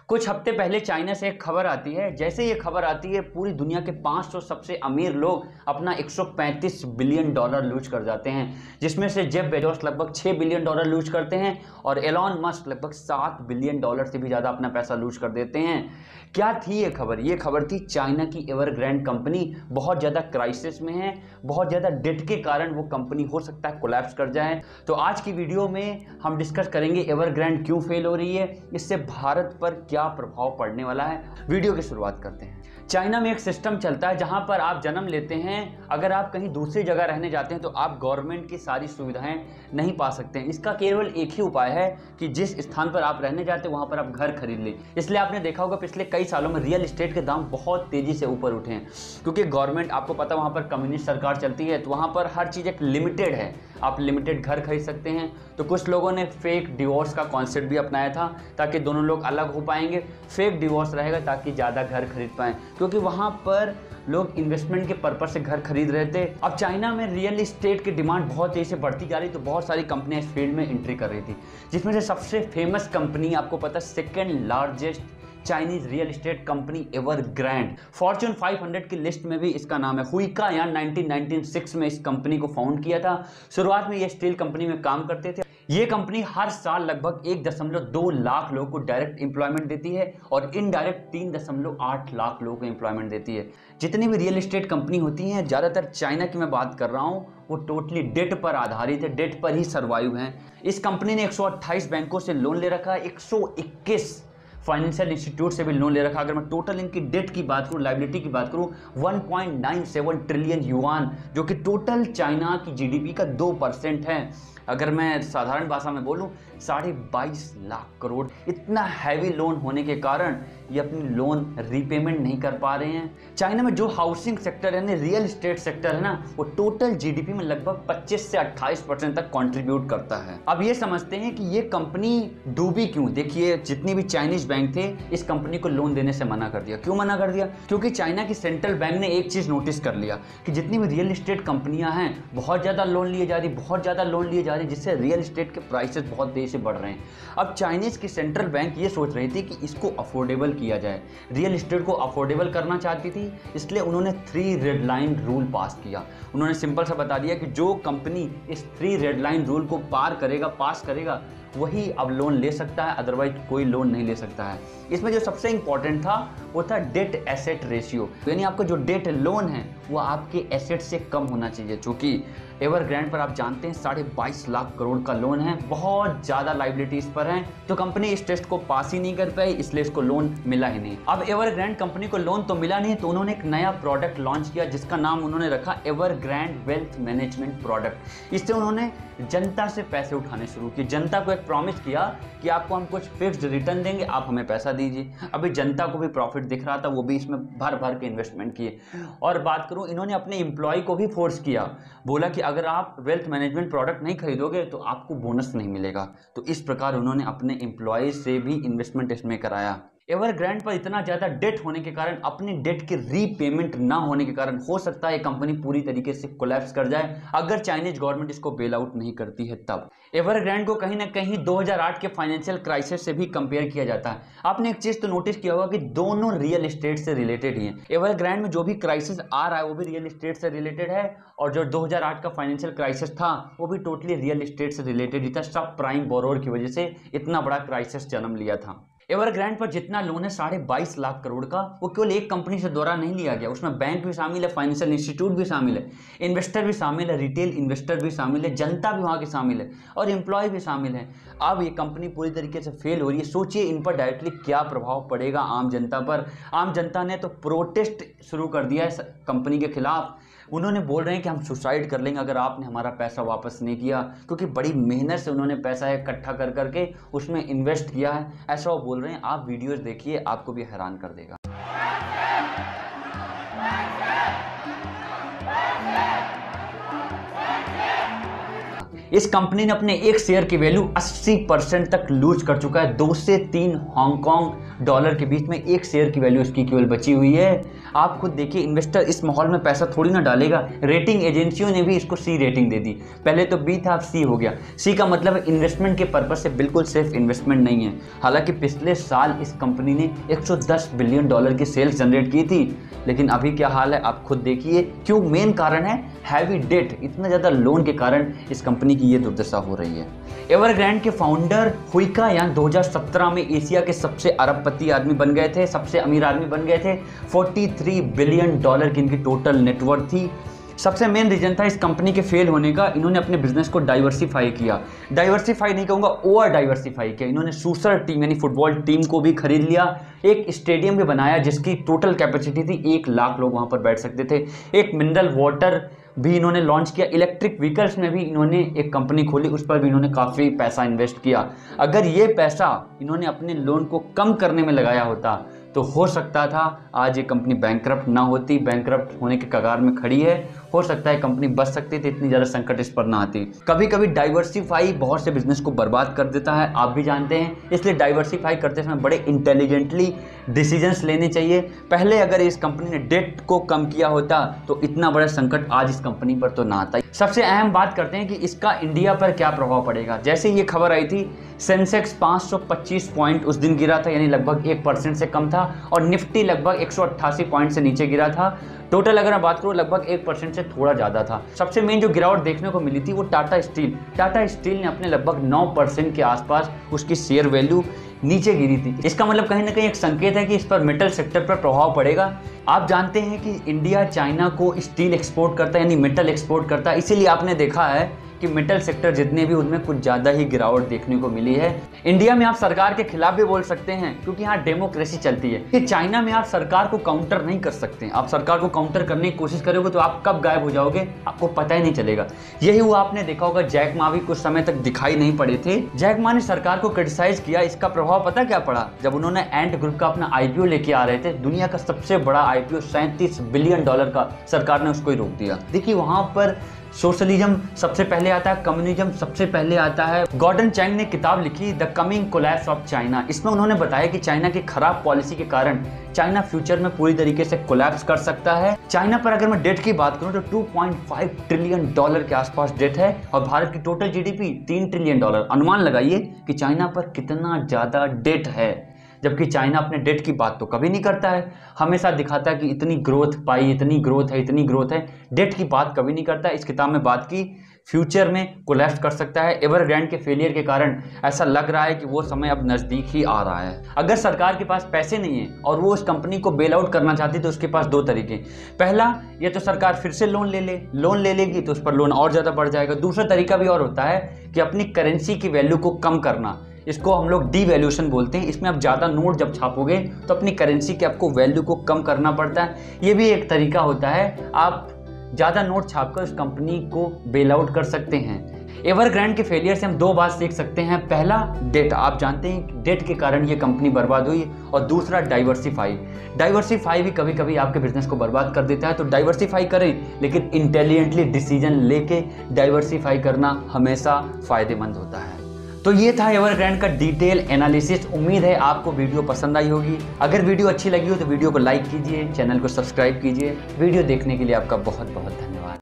कुछ हफ्ते पहले चाइना से एक खबर आती है। जैसे ये खबर आती है पूरी दुनिया के 500 सबसे अमीर लोग अपना 135 बिलियन डॉलर लूज कर जाते हैं, जिसमें से जेफ बेजोस लगभग 6 बिलियन डॉलर लूज करते हैं और एलॉन मस्क लगभग 7 बिलियन डॉलर से भी ज़्यादा अपना पैसा लूज कर देते हैं। क्या थी ये खबर? ये खबर थी चाइना की एवरग्रांड कंपनी बहुत ज़्यादा क्राइसिस में है, बहुत ज़्यादा डेट के कारण वो कंपनी हो सकता है कोलैप्स कर जाए। तो आज की वीडियो में हम डिस्कस करेंगे एवरग्रांड क्यों फेल हो रही है, इससे भारत पर क्या प्रभाव पड़ने वाला है। वीडियो की शुरुआत करते हैं। चाइना में एक सिस्टम चलता है जहां पर आप जन्म लेते हैं, अगर आप कहीं दूसरी जगह रहने जाते हैं तो आप गवर्नमेंट की सारी सुविधाएं नहीं पा सकते हैं। इसका केवल एक ही उपाय है कि जिस स्थान पर आप रहने जाते हैं वहां पर आप घर खरीद लें। इसलिए आपने देखा होगा पिछले कई सालों में रियल एस्टेट के दाम बहुत तेजी से ऊपर उठे हैं, क्योंकि गवर्नमेंट, आपको पता वहां पर कम्युनिस्ट सरकार चलती है, तो वहां पर हर चीज़ एक लिमिटेड है। आप लिमिटेड घर खरीद सकते हैं। तो कुछ लोगों ने फेक डिवोर्स का कॉन्सेप्ट भी अपनाया था ताकि दोनों लोग अलग हो पाएंगे। फेक डिवोर्स रहेगा ताकि ज़्यादा घर खरीद पाएँ, क्योंकि वहाँ पर लोग इन्वेस्टमेंट के पर्पज से घर खरीद रहे थे। अब चाइना में रियल एस्टेट की डिमांड बहुत तेजी से बढ़ती जा रही, तो बहुत सारी कंपनियां इस फील्ड में एंट्री कर रही थी, जिसमें से सबसे फेमस कंपनी आपको पता है, second largest Chinese real estate company Evergrande. Fortune 500 की लिस्ट में भी इसका नाम है। हुइका यान 1996 में इस कंपनी को फाउंड किया था। शुरुआत में ये स्टील कंपनी में काम करते थे। ये कंपनी हर साल लगभग 1.2 लाख लोगों को डायरेक्ट एम्प्लॉयमेंट देती है और इनडायरेक्ट 3.8 लाख लोगों को एम्प्लॉयमेंट देती है। जितनी भी रियल एस्टेट कंपनी होती हैं, ज़्यादातर चाइना की मैं बात कर रहा हूँ, वो टोटली डेट पर आधारित है, डेट पर ही सर्वाइव हैं। इस कंपनी ने 128 बैंकों से लोन ले रखा है, 121 फाइनेंशियल इंस्टीट्यूट से भी लोन ले रखा। अगर मैं टोटल इनकी डेट की बात करूं, लायबिलिटी की बात करूं, 1.97 ट्रिलियन युआन, जो कि टोटल चाइना की जीडीपी का 2% है। अगर मैं साधारण भाषा में बोलूं, 22.5 लाख करोड़। इतना हैवी लोन होने के कारण ये अपनी लोन रीपेमेंट नहीं कर पा रहे हैं। चाइना में जो हाउसिंग सेक्टर है, रियल एस्टेट सेक्टर है ना, वो टोटल जीडीपी में लगभग 25 से 28% तक कंट्रीब्यूट करता है। अब ये समझते हैं कि ये कंपनी डूबी क्यों। देखिए, जितनी भी चाइनीज बैंक थे, इस कंपनी को लोन देने से मना कर दिया। क्यों मना कर दिया? क्योंकि चाइना की सेंट्रल बैंक ने एक चीज नोटिस कर लिया कि जितनी भी रियल एस्टेट कंपनियां हैं, बहुत ज्यादा लोन लिए जा रही, बहुत ज्यादा लोन लिए जा रही, जिससे रियल एस्टेट के प्राइसेस बहुत तेजी से बढ़ रहे हैं। अब चाइनीज की सेंट्रल बैंक ये सोच रही थी कि इसको अफोर्डेबल किया जाए, रियल एस्टेट को अफोर्डेबल करना चाहती थी, इसलिए उन्होंने 3 रेड लाइन रूल पास किया। उन्होंने सिंपल सा बता दिया कि जो कंपनी इस 3 रेड लाइन रूल को पास करेगा वही अब लोन ले सकता है, अदरवाइज कोई लोन नहीं ले सकता है। इसमें जो सबसे इंपॉर्टेंट था वो था डेट एसेट रेशियो, यानी आपका जो डेट लोन है वो आपके एसेट से कम होना चाहिए। चूंकि एवरग्रांड पर आप जानते हैं 22.5 लाख करोड़ का लोन है, बहुत ज़्यादा लाइबिलिटीज पर है, तो कंपनी इस टेस्ट को पास ही नहीं कर पाई, इसलिए इसको लोन मिला ही नहीं। अब एवरग्रांड कंपनी को लोन तो मिला नहीं, तो उन्होंने एक नया प्रोडक्ट लॉन्च किया जिसका नाम उन्होंने रखा एवरग्रांड वेल्थ मैनेजमेंट प्रोडक्ट। इससे उन्होंने जनता से पैसे उठाने शुरू किए। जनता को एक प्रॉमिस किया कि आपको हम कुछ फिक्स्ड रिटर्न देंगे, आप हमें पैसा दीजिए। अभी जनता को भी प्रॉफिट दिख रहा था, वो भी इसमें भर भर के इन्वेस्टमेंट किए। और बात करूं, इन्होंने अपने एम्प्लॉय को भी फोर्स किया, बोला कि अगर आप वेल्थ मैनेजमेंट प्रोडक्ट नहीं खरीदोगे तो आपको बोनस नहीं मिलेगा। तो इस प्रकार उन्होंने अपने एम्प्लॉय से भी इन्वेस्टमेंट इसमें कराया। एवरग्रांड पर इतना ज्यादा डेट होने के कारण, अपनी डेट के रीपेमेंट ना होने के कारण, हो सकता है ये कंपनी पूरी तरीके से कोलैप्स कर जाए अगर चाइनीज गवर्नमेंट इसको बेल आउट नहीं करती है तब। एवरग्रांड को कहीं ना कहीं 2008 के फाइनेंशियल क्राइसिस से भी कंपेयर किया जाता है। आपने एक चीज तो नोटिस किया होगा कि दोनों रियल एस्टेट से रिलेटेड ही है। एवरग्रांड में जो भी क्राइसिस आ रहा है वो भी रियल एस्टेट से रिलेटेड है, और जो 2008 का फाइनेंशियल क्राइसिस था वो भी टोटली रियल एस्टेट से रिलेटेड ही था। सब प्राइम बोरोवर की वजह से इतना बड़ा क्राइसिस जन्म लिया था। एवरग्रांड पर जितना लोन है 22.5 लाख करोड़ का, वो केवल एक कंपनी से द्वारा नहीं लिया गया। उसमें बैंक भी शामिल है, फाइनेंशियल इंस्टीट्यूट भी शामिल है, इन्वेस्टर भी शामिल है, रिटेल इन्वेस्टर भी शामिल है, जनता भी वहाँ के शामिल है और एम्प्लॉय भी शामिल है। अब ये कंपनी पूरी तरीके से फेल हो रही है। सोचिए इन पर डायरेक्टली क्या प्रभाव पड़ेगा आम जनता पर। आम जनता ने तो प्रोटेस्ट शुरू कर दिया है कंपनी के खिलाफ। उन्होंने बोल रहे हैं कि हम सुसाइड कर लेंगे अगर आपने हमारा पैसा वापस नहीं किया, क्योंकि बड़ी मेहनत से उन्होंने पैसा इकट्ठा कर करके उसमें इन्वेस्ट किया है, ऐसा वो बोल रहे हैं। आप वीडियोस देखिए, आपको भी हैरान कर देगा। इस कंपनी ने अपने एक शेयर की वैल्यू 80% तक लूज कर चुका है। 2 से 3 हांगकांग डॉलर के बीच में एक शेयर की वैल्यू इसकी केवल बची हुई है। आप खुद देखिए, इन्वेस्टर इस माहौल में पैसा थोड़ी ना डालेगा। रेटिंग एजेंसियों ने भी इसको सी रेटिंग दे दी। पहले तो बी था, अब सी हो गया। सी का मतलब इन्वेस्टमेंट के पर्पज से बिल्कुल सेफ इन्वेस्टमेंट नहीं है। हालांकि पिछले साल इस कंपनी ने 110 बिलियन डॉलर की सेल्स जनरेट की थी, लेकिन अभी क्या हाल है आप खुद देखिए। क्यों? मेन कारण है हैवी डेट। इतना ज़्यादा लोन के कारण इस कंपनी की ये दुर्दशा हो रही है। एवरग्रांड के फाउंडर हुइका यांग 2017 में एशिया के सबसे अरबपति आदमी बन गए थे, सबसे अमीर आदमी बन गए थे। 43 बिलियन डॉलर की इनकी टोटल नेटवर्थ थी। सबसे मेन रीजन था इस कंपनी के फेल होने का, इन्होंने अपने बिजनेस को डाइवर्सिफाई किया। डाइवर्सिफाई नहीं कहूँगा, ओवर डाइवर्सिफाई किया। इन्होंने सूसर टीम यानी फुटबॉल टीम को भी खरीद लिया। एक स्टेडियम भी बनाया जिसकी टोटल कैपेसिटी थी 1 लाख लोग वहाँ पर बैठ सकते थे। एक मिनरल वाटर भी इन्होंने लॉन्च किया। इलेक्ट्रिक व्हीकल्स में भी इन्होंने एक कंपनी खोली, उस पर भी इन्होंने काफ़ी पैसा इन्वेस्ट किया। अगर ये पैसा इन्होंने अपने लोन को कम करने में लगाया होता तो हो सकता था आज ये कंपनी बैंकरप्ट ना होती। बैंकरप्ट होने के कगार में खड़ी है। हो सकता है कंपनी बच सकती थी, इतनी ज़्यादा संकट इस पर ना आती। कभी कभी डाइवर्सिफाई बहुत से बिजनेस को बर्बाद कर देता है, आप भी जानते हैं। इसलिए डाइवर्सिफाई करते समय बड़े इंटेलिजेंटली डिसीजंस लेने चाहिए। पहले अगर इस कंपनी ने डेट को कम किया होता तो इतना बड़ा संकट आज इस कंपनी पर तो ना आता। सबसे अहम बात करते हैं कि इसका इंडिया पर क्या प्रभाव पड़ेगा। जैसे ये खबर आई थी, सेंसेक्स 525 पॉइंट उस दिन गिरा था, यानी लगभग 1% से कम था, और निफ्टी लगभग 188 पॉइंट से नीचे गिरा था। टोटल अगर मैं बात करूँ लगभग 1% से थोड़ा ज़्यादा था। सबसे मेन जो गिरावट देखने को मिली थी वो टाटा स्टील ने अपने लगभग 9% के आसपास उसकी शेयर वैल्यू नीचे गिरी थी। इसका मतलब कहीं ना कहीं एक संकेत है कि इस पर मेटल सेक्टर पर प्रभाव पड़ेगा। आप जानते हैं कि इंडिया चाइना को स्टील एक्सपोर्ट करता है, यानी मेटल एक्सपोर्ट करता है, इसीलिए आपने देखा है कि मेटल सेक्टर जितने भी उनमें कुछ ज़्यादा ही गिरावट देखने को मिली है। इंडिया में आप सरकार के खिलाफ भी बोल सकते हैं क्योंकि यहाँ डेमोक्रेसी चलती है। कि चाइना में आप सरकार को काउंटर नहीं कर सकते। आप सरकार को काउंटर करने की कोशिश करोगे तो आप कब गायब हो जाओगे आपको पता ही नहीं चलेगा। यही हुआ, आपने देखा होगा जैक मा भी कुछ समय तक दिखाई नहीं पड़े थे। जैक मा ने सरकार को क्रिटिसाइज किया, इसका प्रभाव पता क्या पड़ा? जब उन्होंने एंट ग्रुप का अपना आईपीओ लेके आ रहे थे, दुनिया का सबसे बड़ा आईपीओ 37 बिलियन डॉलर का, सरकार ने उसको ही रोक दिया। देखिए वहां पर सोशलिज्म सबसे पहले आता है, कम्युनिज्म सबसे पहले आता है। गॉर्डन चैंग ने किताब लिखी the coming collapse of China. इसमें उन्होंने बताया कि चाइना की खराब पॉलिसी के कारण चाइना फ्यूचर में पूरी तरीके से कोलैप्स कर सकता है। चाइना पर अगर मैं डेट की बात करूं तो 2.5 ट्रिलियन डॉलर के आसपास डेट है, और भारत की टोटल जीडीपी 3 ट्रिलियन डॉलर। अनुमान लगाइए कि चाइना पर कितना ज़्यादा डेट है, जबकि चाइना अपने डेट की बात तो कभी नहीं करता है। हमेशा दिखाता है कि इतनी ग्रोथ पाई, इतनी ग्रोथ है, इतनी ग्रोथ है, डेट की बात कभी नहीं करता है। इस किताब में बात की फ्यूचर में कोलैप्स कर सकता है। एवरग्रांड के फेलियर के कारण ऐसा लग रहा है कि वो समय अब नज़दीक ही आ रहा है। अगर सरकार के पास पैसे नहीं है और वो उस कंपनी को बेल आउट करना चाहती तो उसके पास 2 तरीके। पहला, ये तो सरकार फिर से लोन ले लेगी तो उस पर लोन और ज़्यादा बढ़ जाएगा। दूसरा तरीका भी और होता है कि अपनी करेंसी की वैल्यू को कम करना, इसको हम लोग डीवैल्यूएशन बोलते हैं। इसमें आप ज़्यादा नोट जब छापोगे तो अपनी करेंसी के आपको वैल्यू को कम करना पड़ता है। ये भी एक तरीका होता है, आप ज़्यादा नोट छापकर उस कंपनी को बेल आउट कर सकते हैं। एवरग्रांड के फेलियर से हम 2 बात सीख सकते हैं। पहला, डेट। आप जानते हैं डेट के कारण ये कंपनी बर्बाद हुई। और दूसरा, डाइवर्सिफाई भी कभी कभी आपके बिजनेस को बर्बाद कर देता है। तो डाइवर्सिफाई करें, लेकिन इंटेलिजेंटली डिसीजन लेके डाइवर्सिफाई करना हमेशा फ़ायदेमंद होता है। तो ये था एवरग्रांड का डिटेल एनालिसिस। उम्मीद है आपको वीडियो पसंद आई होगी। अगर वीडियो अच्छी लगी हो तो वीडियो को लाइक कीजिए, चैनल को सब्सक्राइब कीजिए। वीडियो देखने के लिए आपका बहुत बहुत धन्यवाद।